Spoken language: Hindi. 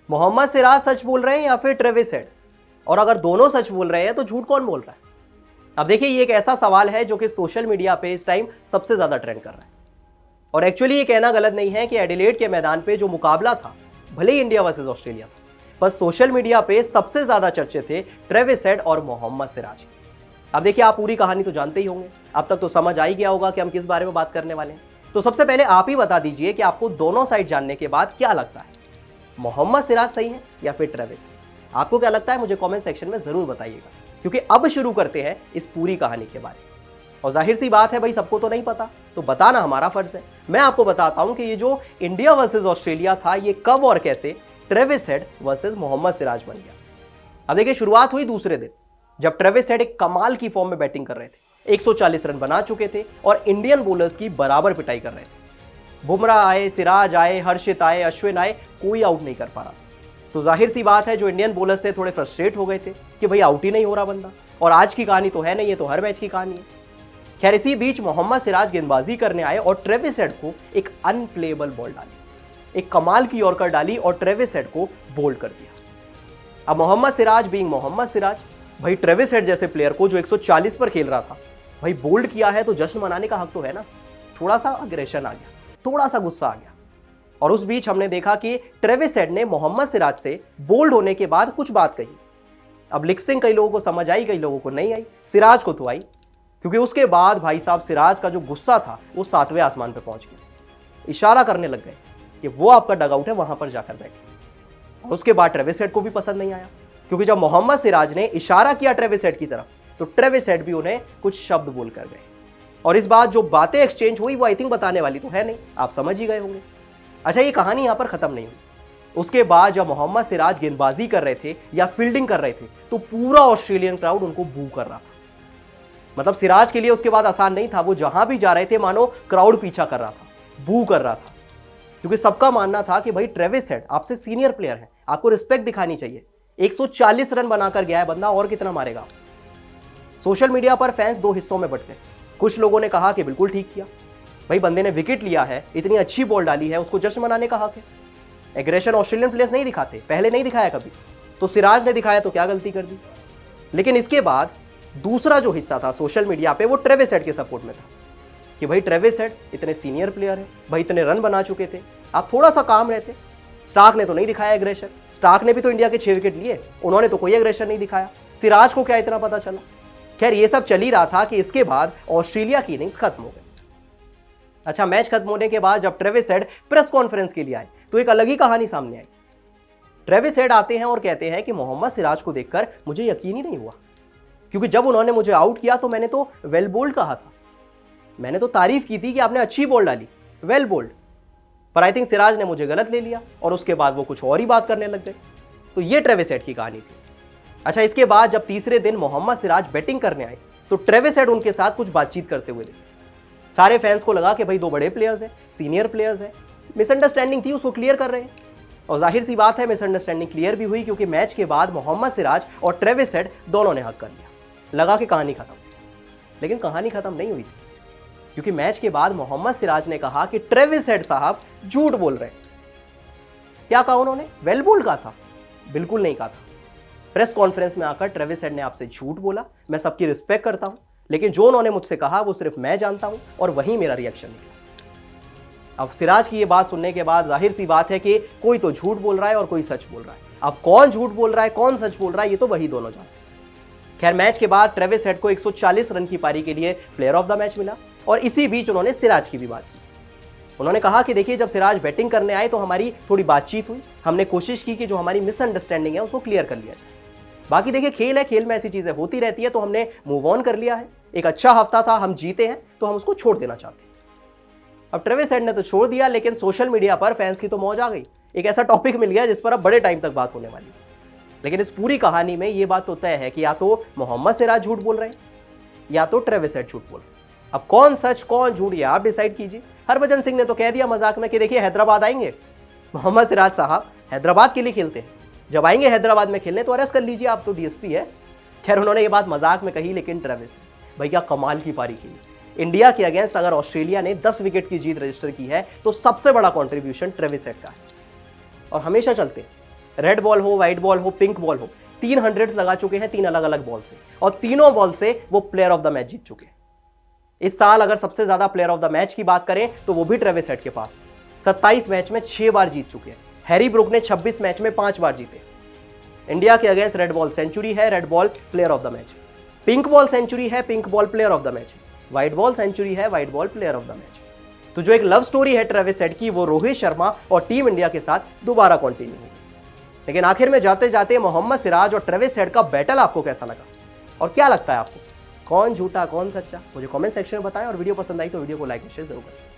मोहम्मद सिराज सच बोल रहे हैं या फिर ट्रेविस हेड? और अगर दोनों सच बोल रहे हैं तो झूठ कौन बोल रहा है? अब देखिए, ये एक ऐसा सवाल है जो कि सोशल मीडिया पे इस टाइम सबसे ज्यादा ट्रेंड कर रहा है। और एक्चुअली ये कहना गलत नहीं है कि एडिलेड के मैदान पे जो मुकाबला था, भले ही इंडिया वर्सेस ऑस्ट्रेलिया था, पर सोशल मीडिया पे सबसे ज्यादा चर्चे थे ट्रेविस हेड और मोहम्मद सिराज। अब देखिए, आप पूरी कहानी तो जानते ही होंगे, अब तक तो समझ आ ही गया होगा कि हम किस बारे में बात करने वाले हैं। तो सबसे पहले आप ही बता दीजिए कि आपको दोनों साइड जानने के बाद क्या लगता है, मोहम्मद सिराज सही है या फिर ट्रेविस? आपको क्या लगता है मुझे कमेंट सेक्शन में जरूर बताइएगा, क्योंकि अब शुरू करते हैं इस पूरी कहानी के बारे में। और जाहिर सी बात है भाई, सबको तो नहीं पता, तो बताना हमारा फर्ज है। मैं आपको बताता हूं कि ये जो इंडिया वर्सेस ऑस्ट्रेलिया था, ये कब और कैसे Travis Head versus Mohammed Siraj बन गया। अब देखिए, शुरुआत हुई दूसरे दिन, जब ट्रेविस हेड एक कमाल की फॉर्म में बैटिंग कर रहे थे, 140 रन बना चुके थे और इंडियन बॉलर्स की बराबर पिटाई कर रहे थे। बुमराह आए, सिराज आए, हर्षित आए, अश्विन आए, कोई आउट नहीं कर पा रहा। तो जाहिर सी बात है, जो इंडियन बॉलर्स थे थोड़े फ्रस्ट्रेट हो गए थे कि भाई आउट ही नहीं हो रहा बंदा। और आज की कहानी तो है नहीं, ये तो हर मैच की कहानी है। खैर, इसी बीच मोहम्मद सिराज गेंदबाजी करने आए और ट्रेविस हेड को एक अनप्लेएबल बॉल डाली, एक कमाल की यॉर्कर डाली और ट्रेविस हेड को बोल्ड कर दिया। अब मोहम्मद सिराज बीइंग मोहम्मद सिराज, भाई ट्रेविस हेड जैसे प्लेयर को जो 140 पर खेल रहा था, भाई बोल्ड किया है तो जश्न मनाने का हक तो है ना। थोड़ा सा अग्रेशन आ गया, थोड़ा सा गुस्सा आ गया। और उस बीच हमने देखा कि ट्रेविस हेड ने मोहम्मद सिराज से बोल्ड होने के बाद कुछ बात कही। अब लिपसिंग कई लोगों को समझ आई, कई लोगों को नहीं आई, सिराज को तो आई, क्योंकि उसके बाद भाई साहब सिराज का जो गुस्सा था वो 7वें आसमान पे पहुंच गया। इशारा करने लग गए कि वो आपका डगआउट है, वहां पर जाकर बैठे। और उसके बाद ट्रेविस हेड को भी पसंद नहीं आया, क्योंकि जब मोहम्मद सिराज ने इशारा किया ट्रेविस हेड की तरफ, तो ट्रेविस हेड भी उन्हें कुछ शब्द बोल कर गए। और इस बात जो बातें एक्सचेंज हुई वो आई थिंक बताने वाली तो है नहीं, आप समझ ही गए होंगे। अच्छा, ये कहानी यहां पर खत्म नहीं हुई। उसके बाद जब मोहम्मद सिराज गेंदबाजी कर रहे थे या फील्डिंग कर रहे थे, तो पूरा ऑस्ट्रेलियन क्राउड उनको बू कर रहा था। मतलब सिराज के लिए उसके बाद आसान नहीं था, वो जहां भी जा रहे थे मानो क्राउड पीछा कर रहा था, बू कर रहा था। क्योंकि सबका मानना था कि भाई ट्रेविस हेड आपसे सीनियर प्लेयर है, आपको रिस्पेक्ट दिखानी चाहिए। 140 रन बनाकर गया है बंदा, और कितना मारेगा। सोशल मीडिया पर फैंस दो हिस्सों में बंटे। कुछ लोगों ने कहा कि बिल्कुल ठीक किया, भाई बंदे ने विकेट लिया है, इतनी अच्छी बॉल डाली है, उसको जश्न मनाने का हक है। एग्रेशन ऑस्ट्रेलियन प्लेयर्स नहीं दिखाते, पहले नहीं दिखाया कभी, तो सिराज ने दिखाया तो क्या गलती कर दी। लेकिन इसके बाद दूसरा जो हिस्सा था सोशल मीडिया पे, वो ट्रेविस हेड के सपोर्ट में था कि भाई ट्रेविस हेड इतने सीनियर प्लेयर है, भाई इतने रन बना चुके थे, आप थोड़ा सा काम रहते। स्टार्क ने तो नहीं दिखाया एग्रेशन, स्टार्क ने भी तो इंडिया के 6 विकेट लिए, उन्होंने तो कोई एग्रेशन नहीं दिखाया। सिराज को क्या इतना पता चला। खैर, ये सब चल ही रहा था कि इसके बाद ऑस्ट्रेलिया की इनिंग्स खत्म हो गई। अच्छा, मैच खत्म होने के बाद जब ट्रेविस हेड प्रेस कॉन्फ्रेंस के लिए आए, तो एक अलग ही कहानी सामने आई। ट्रेविस हेड आते हैं और कहते हैं कि मोहम्मद सिराज को देखकर मुझे यकीन ही नहीं हुआ, क्योंकि जब उन्होंने मुझे आउट किया तो मैंने तो वेल बोल्ड कहा था, मैंने तो तारीफ की थी कि आपने अच्छी बॉल डाली, वेल बोल्ड। पर आई थिंक सिराज ने मुझे गलत ले लिया और उसके बाद वो कुछ और ही बात करने लग गए। तो ये ट्रेविस हेड की कहानी थी। अच्छा, इसके बाद जब तीसरे दिन मोहम्मद सिराज बैटिंग करने आए, तो ट्रेविस हेड उनके साथ कुछ बातचीत करते हुए दिखे। सारे फैंस को लगा कि भाई दो बड़े प्लेयर्स हैं, सीनियर प्लेयर्स हैं, मिसअंडरस्टैंडिंग थी उसको क्लियर कर रहे हैं। और जाहिर सी बात है, मिसअंडरस्टैंडिंग क्लियर भी हुई, क्योंकि मैच के बाद मोहम्मद सिराज और ट्रेविस हेड दोनों ने हक कर लिया। लगा कि कहानी खत्म, लेकिन कहानी खत्म नहीं हुई थी, क्योंकि मैच के बाद मोहम्मद सिराज ने कहा कि ट्रेविस हेड साहब झूठ बोल रहे हैं। क्या कहा उन्होंने? वेल बोल्ड कहा था? बिल्कुल नहीं कहा था। प्रेस कॉन्फ्रेंस में आकर ट्रेविस हेड ने आपसे झूठ बोला, मैं सबकी रिस्पेक्ट करता हूं, लेकिन जो उन्होंने मुझसे कहा वो सिर्फ मैं जानता हूं, और वही मेरा रिएक्शन निकला। अब सिराज की ये बात सुनने के बाद जाहिर सी बात है कि कोई तो झूठ बोल रहा है और कोई सच बोल रहा है। अब कौन झूठ बोल रहा है, कौन सच बोल रहा है, ये तो वही दोनों जानते हैं। खैर, मैच के बाद ट्रेविस हेड को 140 रन की पारी के लिए प्लेयर ऑफ द मैच मिला, और इसी बीच उन्होंने सिराज की भी बात की। उन्होंने कहा कि देखिए, जब सिराज बैटिंग करने आए तो हमारी थोड़ी बातचीत हुई, हमने कोशिश की कि जो हमारी मिसअंडरस्टैंडिंग है उसको क्लियर कर लिया जाए। बाकी देखिए, खेल है, खेल में ऐसी चीजें होती रहती है, तो हमने मूव ऑन कर लिया है। एक अच्छा हफ्ता था, हम जीते हैं, तो हम उसको छोड़ देना चाहते हैं। अब ट्रेविस हेड ने तो छोड़ दिया, लेकिन सोशल मीडिया पर फैंस की तो मौज आ गई। एक ऐसा टॉपिक मिल गया जिस पर अब बड़े टाइम तक बात होने वाली है। लेकिन इस पूरी कहानी में यह बात तो तय है कि या तो मोहम्मद सिराज झूठ बोल रहे हैं या तो ट्रेविस हेड झूठ बोल रहे हैं। अब कौन सच कौन झूठ, ये आप डिसाइड कीजिए। हरभजन सिंह ने तो कह दिया मजाक में कि देखिए, हैदराबाद आएंगे, मोहम्मद सिराज साहब हैदराबाद के लिए खेलते हैं, जब आएंगे हैदराबाद में खेलने तो अरेस्ट कर लीजिए, आप तो डीएसपी है। खैर, उन्होंने ये बात मजाक में कही, लेकिन ट्रेविस भैया कमाल की पारी खेली। इंडिया के अगेंस्ट अगर ऑस्ट्रेलिया ने 10 विकेट की जीत रजिस्टर की है, तो सबसे बड़ा कॉन्ट्रीब्यूशन ट्रेविस हेड का है। और हमेशा चलते, रेड बॉल हो, व्हाइट बॉल हो, पिंक बॉल हो, 3 100s लगा चुके हैं 3 अलग अलग बॉल से, और तीनों बॉल से वो प्लेयर ऑफ द मैच जीत चुके हैं। इस साल अगर सबसे ज्यादा प्लेयर ऑफ द मैच की बात करें तो वो भी ट्रेविस हेड के पास, 27 मैच में 6 बार जीत चुके हैं। हैरी ब्रूक ने 26 मैच में 5 बार जीते। इंडिया के अगेंस्ट रेड बॉल सेंचुरी है, red ball player of the match. Pink ball century है, pink ball player of the match. White ball century है, white ball player of the match. तो जो एक लव स्टोरी है ट्रेविस हेड की, वो रोहित शर्मा और टीम इंडिया के साथ दोबारा कंटिन्यू होगी। लेकिन आखिर में जाते जाते मोहम्मद सिराज और ट्रेविस हेड का बैटल आपको कैसा लगा, और क्या लगता है आपको, कौन झूठा कौन सच्चा? मुझे कमेंट सेक्शन में बताएं, और वीडियो पसंद आई तो वीडियो को लाइक और शेयर जरूर करें।